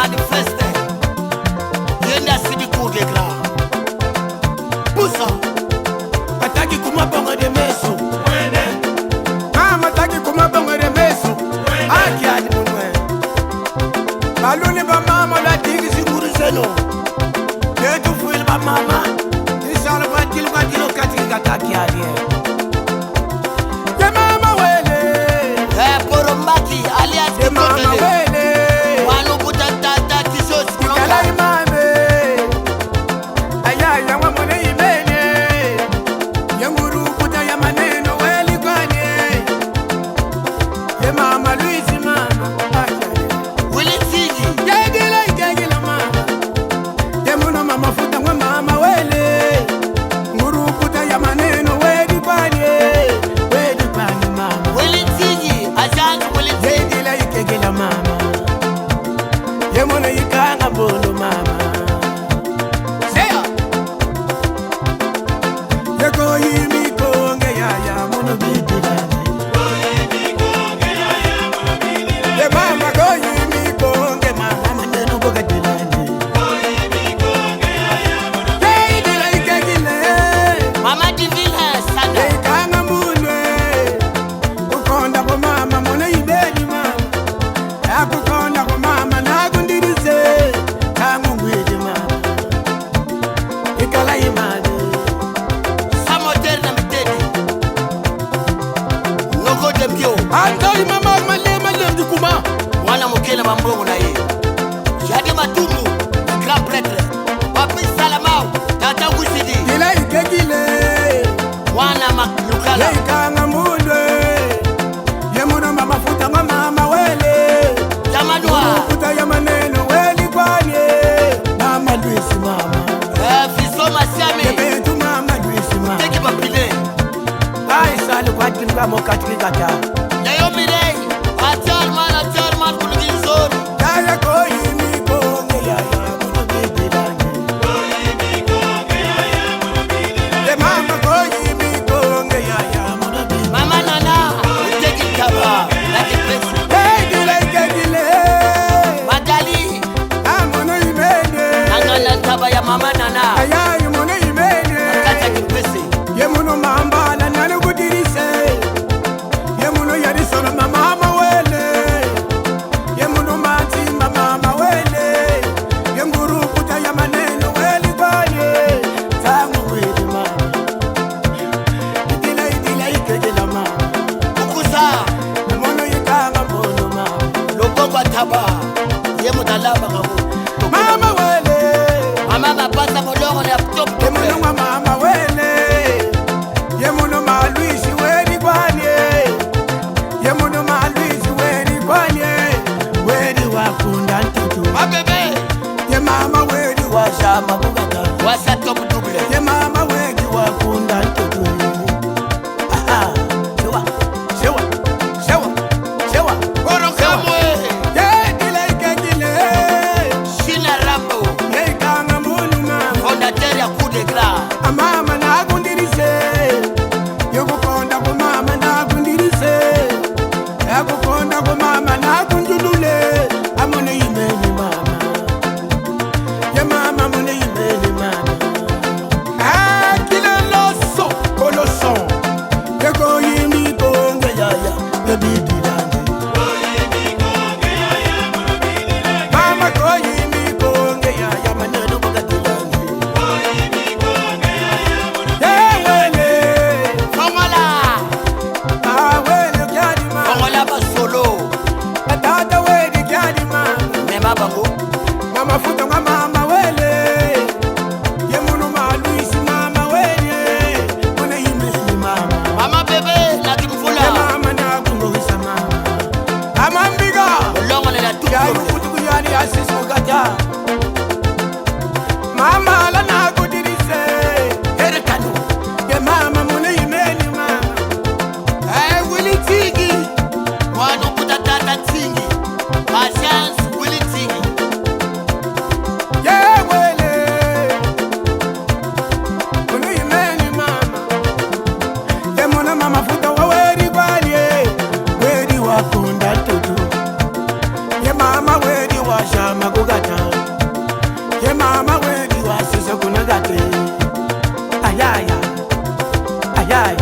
manifeste yenda sibi kudekla busa ataki kuma bongo de meso mama ataki kuma bongo de meso aki ali munwe baluni ba mama la digi siguru seno yetu fuil ba mama isalo ba dilo katiki kataki ali alias de mama wele wanu kutata tisos kala imame aya ya mwana imene yamuru kuta ya maneno weli kwani ye mama Luisi mama wili tiji yegila mama ye muna mama futa mwa mama wele nguru kuta ya maneno weli kwani mama wili tiji azangu gila mama ye mona yikanga bolo mama seya ye ko yimi konge ya mona bidila ye mama ko yimi konge mama nenu boga dilani bidila ikagile mama divina sana yikanga munwe ukonda ko mama mona ibedi akukonda kwa mama nakundirize kamungwije mama ikala imani samoterna miteni nokote mbio andai mama malema ndikuma mwana mukela bambongo na ye jadi matumu grand prêtre papi salamau tata ngusidi ila ikegile mwana maklukala ikanga mundwe yemuna mama futa mama wele kuta ya maneno weli kwani mama Luisi mama fiso masiame yebetu mama Luisi mama teki papile ai sali kwa tinga mokatiki kata yayo mirei atar man kulugizori daya koi mi konge ya munobidilani de mama koi mi konge ya munobidilani mama nana teki kaba like pesa taba ya mama nana ayayi mona imene kata kipese ye muno mamba na nani kudirise ye muno yari sona mama wele ye muno mati mama wele ye nguru kuta ya maneno wele kwanye tangu wele mama idila ikegela mama ukusa muno yikanga mbono mama lokokwa taba ye mudalaba ngabo mama wele mama pasa molongo na top yemuno mama wele yemuno Luisi weni kwani yemuno Luisi weni kwani weni wakunda ntutu mabebe ye mama weni washama bugata wasa top double ye mama weni wakunda ntutu shewa goro kamwe ye dile ikegile Ayay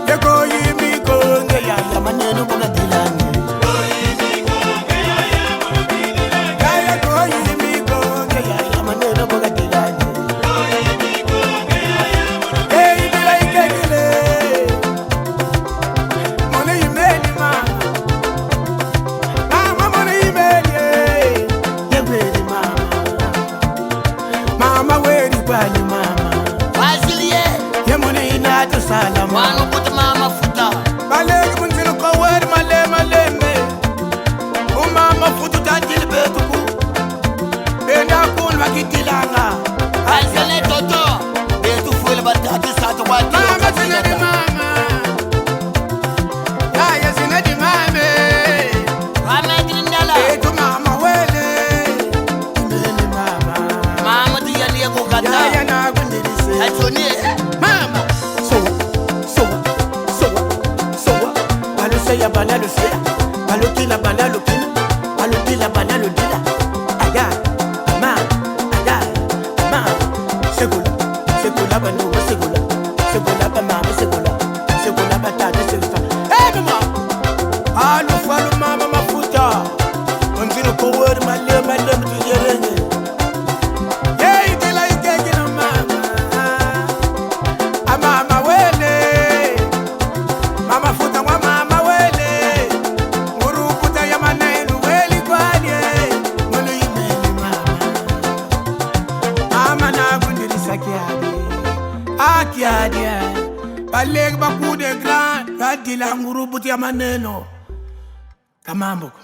Yego yimi konge ya ya maneno boga dilani Mano puta mama futa Malek munzino kawar male me O mama futu tantil betuku Benda kun makitilanga Alzale toto Betu fuel batati sato wati Mama zinadi mama Yaya zinadi mame Mama dinala Betu mama wele Imeni mama Mama diyani ya kukata Yaya na kundirise Achoni Mama ya banalo sea balokila banalo kina balokila banalo dila aya ama aya ama segula banu segula ba mama segula ba tata segula mama alu falu mama mafuta onzino kower male mtuyerenye hey dila ikeke na mama ama wele mama futa wa mama Akiadia Baleg bakude gran Radila ngurubuti ya maneno Kamambuko